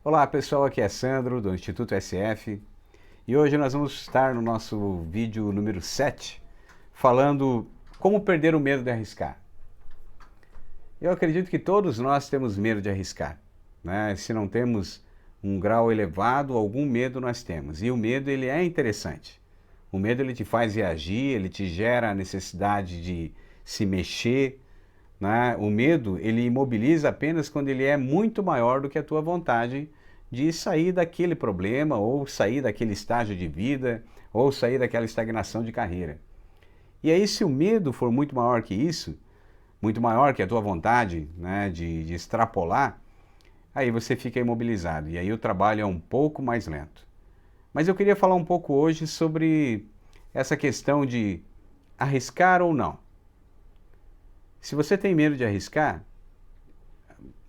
Olá pessoal, aqui é Sandro do Instituto SF e hoje nós vamos estar no nosso vídeo número 7 falando como perder o medo de arriscar. Eu acredito que todos nós temos medo de arriscar, né? Se não temos um grau elevado, algum medo nós temos, e o medo ele é interessante. O medo ele te faz reagir, ele te gera a necessidade de se mexer, né? O medo ele imobiliza apenas quando ele é muito maior do que a tua vontade de sair daquele problema, ou sair daquele estágio de vida, ou sair daquela estagnação de carreira. E aí, se o medo for muito maior que isso, muito maior que a tua vontade, né, de extrapolar, aí você fica imobilizado. E aí o trabalho é um pouco mais lento. Mas eu queria falar um pouco hoje sobre essa questão de arriscar ou não. Se você tem medo de arriscar,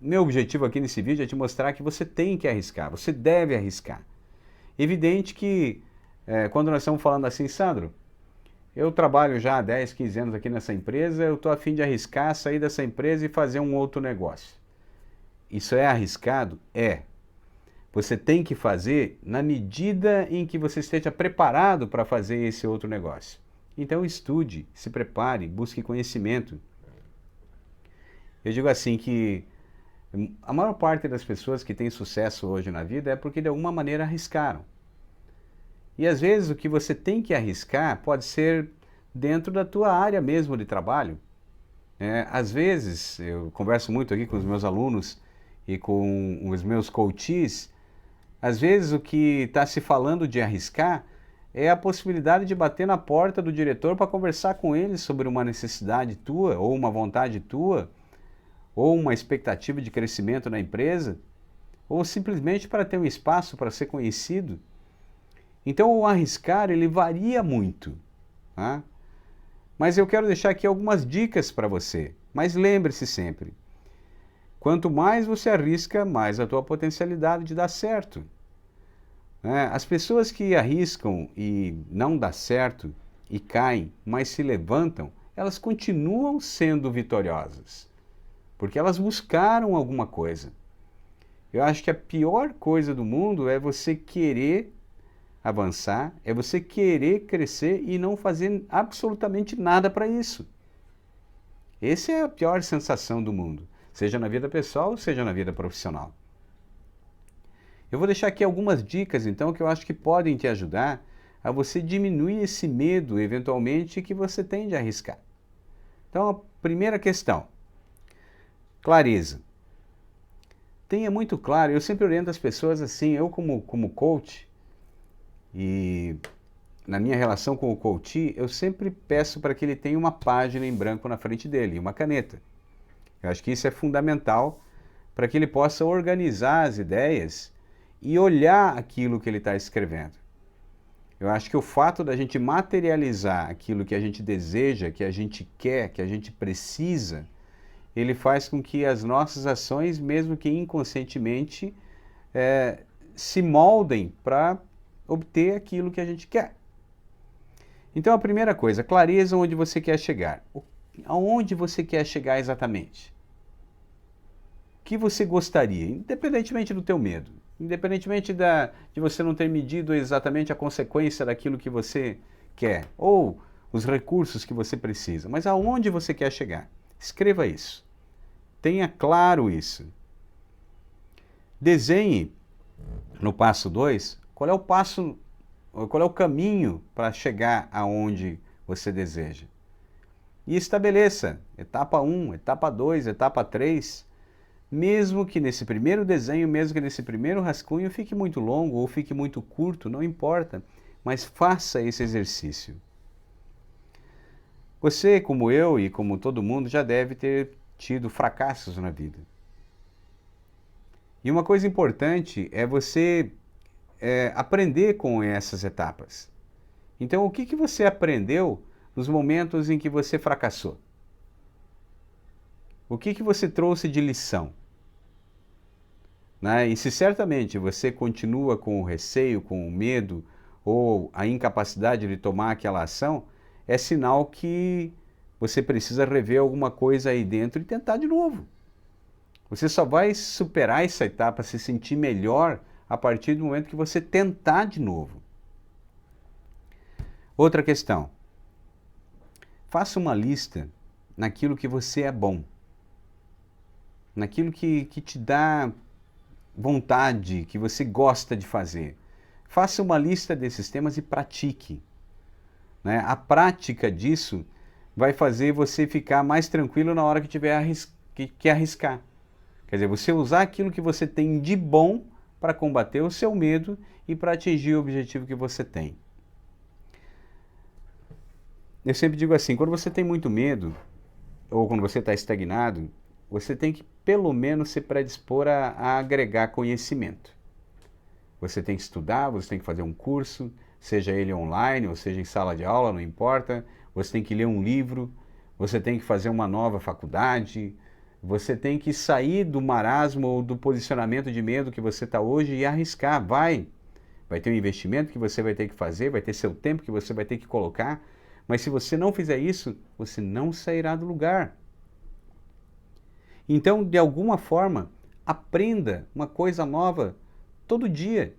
meu objetivo aqui nesse vídeo é te mostrar que você tem que arriscar, você deve arriscar. Evidente que quando nós estamos falando assim, Sandro, eu trabalho já há 10, 15 anos aqui nessa empresa, eu estou a fim de arriscar, sair dessa empresa e fazer um outro negócio. Isso é arriscado? É. Você tem que fazer na medida em que você esteja preparado para fazer esse outro negócio. Então estude, se prepare, busque conhecimento. Eu digo assim que a maior parte das pessoas que têm sucesso hoje na vida é porque de alguma maneira arriscaram. E às vezes o que você tem que arriscar pode ser dentro da tua área mesmo de trabalho. Às vezes, eu converso muito aqui com os meus alunos e com os meus coaches, às vezes o que está se falando de arriscar é a possibilidade de bater na porta do diretor para conversar com ele sobre uma necessidade tua ou uma vontade tua, ou uma expectativa de crescimento na empresa, ou simplesmente para ter um espaço para ser conhecido. Então o arriscar ele varia muito, tá? Mas eu quero deixar aqui algumas dicas para você. Mas lembre-se sempre, quanto mais você arrisca, mais a tua potencialidade de dar certo. As pessoas que arriscam e não dá certo e caem, mas se levantam, elas continuam sendo vitoriosas. Porque elas buscaram alguma coisa. Eu acho que a pior coisa do mundo é você querer avançar, é você querer crescer e não fazer absolutamente nada para isso. Essa é a pior sensação do mundo, seja na vida pessoal, seja na vida profissional. Eu vou deixar aqui algumas dicas, então, que eu acho que podem te ajudar a você diminuir esse medo, eventualmente, que você tem de arriscar. Então, a primeira questão. Clareza. Tenha muito claro, eu sempre oriento as pessoas assim, eu como coach, e na minha relação com o coach, eu sempre peço para que ele tenha uma página em branco na frente dele, uma caneta. Eu acho que isso é fundamental para que ele possa organizar as ideias e olhar aquilo que ele está escrevendo. Eu acho que o fato da gente materializar aquilo que a gente deseja, que a gente quer, que a gente precisa, ele faz com que as nossas ações, mesmo que inconscientemente, se moldem para obter aquilo que a gente quer. Então a primeira coisa, clareza onde você quer chegar. Aonde você quer chegar exatamente? O que você gostaria, independentemente do teu medo, independentemente de você não ter medido exatamente a consequência daquilo que você quer, ou os recursos que você precisa, mas aonde você quer chegar? Escreva isso. Tenha claro isso. Desenhe no passo 2 qual é o caminho para chegar aonde você deseja. E estabeleça etapa 1, etapa 2, etapa 3, mesmo que nesse primeiro desenho, mesmo que nesse primeiro rascunho fique muito longo ou fique muito curto, não importa, mas faça esse exercício. Você, como eu e como todo mundo, já deve ter tido fracassos na vida. E uma coisa importante é você aprender com essas etapas. Então, o que você aprendeu nos momentos em que você fracassou? O que você trouxe de lição? Né? E se certamente você continua com o receio, com o medo ou a incapacidade de tomar aquela ação, é sinal que você precisa rever alguma coisa aí dentro e tentar de novo. Você só vai superar essa etapa, se sentir melhor, a partir do momento que você tentar de novo. Outra questão. Faça uma lista naquilo que você é bom. Naquilo que te dá vontade, que você gosta de fazer. Faça uma lista desses temas e pratique. Né? A prática disso vai fazer você ficar mais tranquilo na hora que tiver que arriscar. Quer dizer, você usar aquilo que você tem de bom para combater o seu medo e para atingir o objetivo que você tem. Eu sempre digo assim, quando você tem muito medo, ou quando você está estagnado, você tem que pelo menos se predispor a agregar conhecimento. Você tem que estudar, você tem que fazer um curso, seja ele online ou seja em sala de aula, não importa. Você tem que ler um livro, você tem que fazer uma nova faculdade, você tem que sair do marasmo ou do posicionamento de medo que você está hoje e arriscar. Vai ter um investimento que você vai ter que fazer, vai ter seu tempo que você vai ter que colocar, mas se você não fizer isso, você não sairá do lugar. Então, de alguma forma, aprenda uma coisa nova todo dia.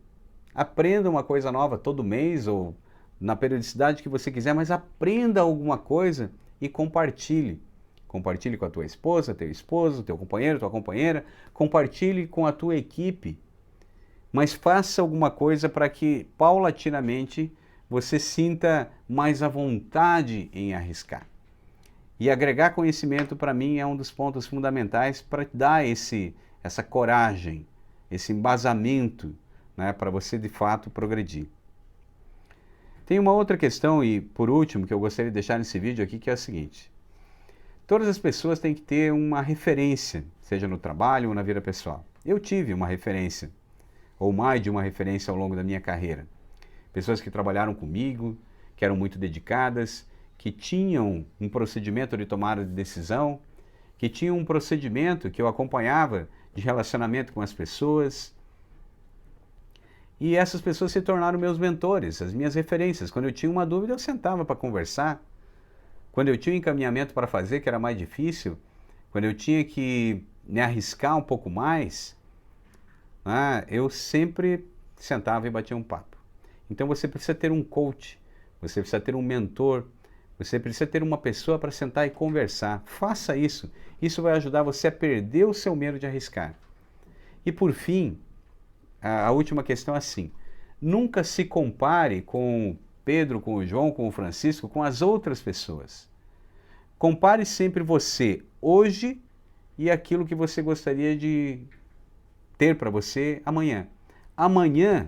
Aprenda uma coisa nova todo mês ou na periodicidade que você quiser, mas aprenda alguma coisa e compartilhe. Compartilhe com a tua esposa, teu esposo, teu companheiro, tua companheira. Compartilhe com a tua equipe. Mas faça alguma coisa para que, paulatinamente, você sinta mais à vontade em arriscar. E agregar conhecimento, para mim, é um dos pontos fundamentais para dar essa coragem, esse embasamento, né, para você, de fato, progredir. Tem uma outra questão, e por último, que eu gostaria de deixar nesse vídeo aqui, que é a seguinte. Todas as pessoas têm que ter uma referência, seja no trabalho ou na vida pessoal. Eu tive uma referência, ou mais de uma referência ao longo da minha carreira. Pessoas que trabalharam comigo, que eram muito dedicadas, que tinham um procedimento de tomada de decisão, que tinham um procedimento que eu acompanhava de relacionamento com as pessoas. E essas pessoas se tornaram meus mentores, as minhas referências. Quando eu tinha uma dúvida, eu sentava para conversar. Quando eu tinha um encaminhamento para fazer, que era mais difícil, quando eu tinha que me arriscar um pouco mais, eu sempre sentava e batia um papo. Então você precisa ter um coach, você precisa ter um mentor, você precisa ter uma pessoa para sentar e conversar. Faça isso. Isso vai ajudar você a perder o seu medo de arriscar. E por fim, a última questão é assim. Nunca se compare com o Pedro, com o João, com o Francisco, com as outras pessoas. Compare sempre você hoje e aquilo que você gostaria de ter para você amanhã. Amanhã,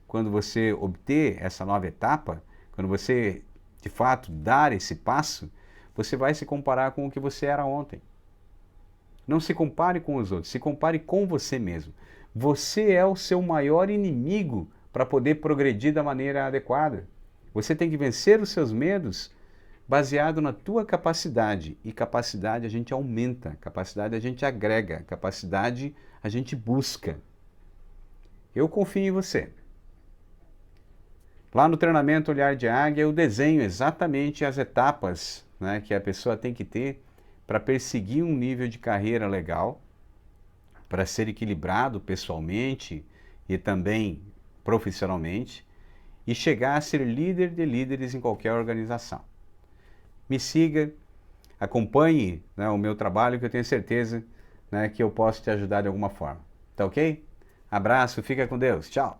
quando você obter essa nova etapa, quando você de fato dar esse passo, você vai se comparar com o que você era ontem. Não se compare com os outros, se compare com você mesmo. Você é o seu maior inimigo para poder progredir da maneira adequada. Você tem que vencer os seus medos baseado na tua capacidade. E capacidade a gente aumenta, capacidade a gente agrega, capacidade a gente busca. Eu confio em você. Lá no treinamento Olhar de Águia eu desenho exatamente as etapas, né, que a pessoa tem que ter para perseguir um nível de carreira legal, para ser equilibrado pessoalmente e também profissionalmente e chegar a ser líder de líderes em qualquer organização. Me siga, acompanhe, né, o meu trabalho, que eu tenho certeza, né, que eu posso te ajudar de alguma forma. Tá ok? Abraço, fica com Deus. Tchau!